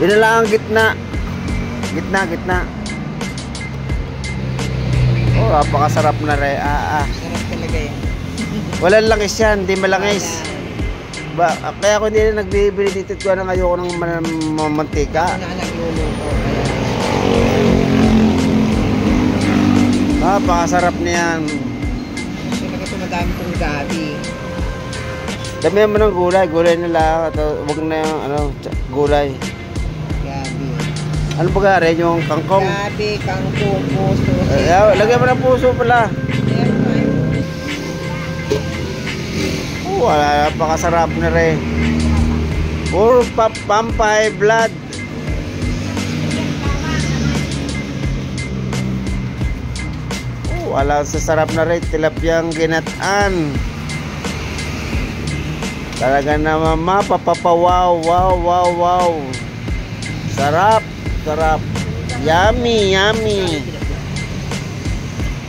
Yun na lang ang gitna. Gitna. Oh, napakasarap na rin. Sarap talaga yan. Walang langis yan, hindi malangis. Kaya ako hindi na nagbibili dito ko nang ayoko ng mantika. Nagluluto. Napakasarap niyan. Talaga ito madami itong gabi. Damihan mo ng gulay nila. Huwag na yung gulay. Gabi. Ano ba gari? Yung kangkong? Gabi, kangkong, puso. Lagyan mo ng puso pala. Wala, napakasarap na rin. Puro pampay blood. Wala, sasarap na rin. Tilapyang ginataan. Talaga naman mapapapawaw. Wow. Sarap. Yummy.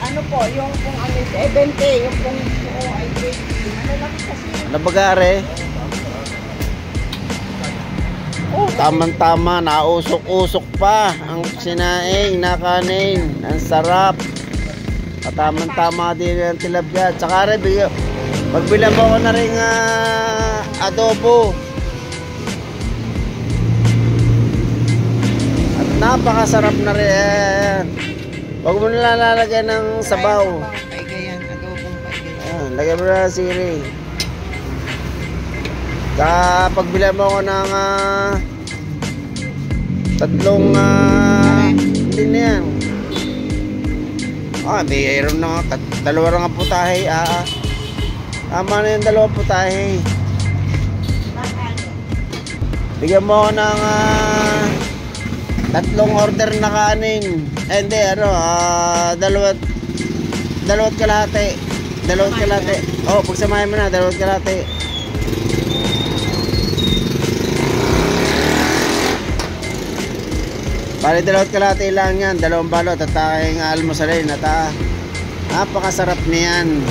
Ano po, yung kung ano, 70, yung kung ay 20. Ano lang kasi? Ano ba gari? Tamang-tama, nausok-usok pa ang sinaing, nakanin. Ang sarap. Tamang-tama din ang tilapia. Tsaka rin, pagbilang mo ko na rin adobo. At napakasarap na rin. Huwag mo na lalagyan ng sabaw. Paigayan, adobong paigayan. Lagyan mo na sili. Tsaka pagbilang mo ko ng tatlong hindi na yan. Mayroon na nga. Dalawa lang ang putahe. Tama na yung dalawang putahe. Bigyan mo ako ng tatlong order na kanin. Hindi, dalawat kalahati. Pagsamahin mo na, dalawat kalahati. Bali, dalawat kalahati lang yan. Dalawang balot at aking almusalin. At napakasarap niyan.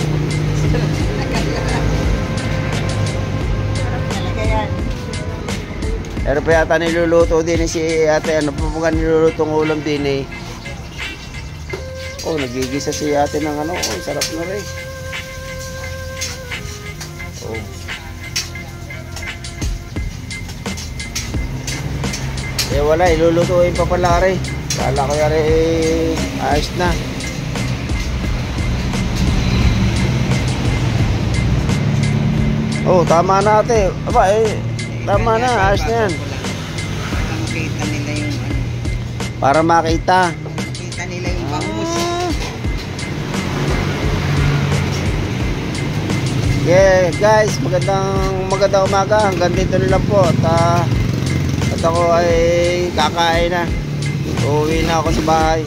Pero pa yata niluluto din si ate. Ano pa mga nilulutong ulam din eh. Nagigisa si ate ng sarap na rin. Wala, ilulutuin pa pala rin. Kala ko yari ayos na. Tama na ate. Tama na, ayos na yan. Makita nila yung Para makita. Makita nila yung bangus. Yeah, guys, magandang umaga. Hanggang dito na lang po. At ako ay kakain na. Uuwi na ako sa bahay.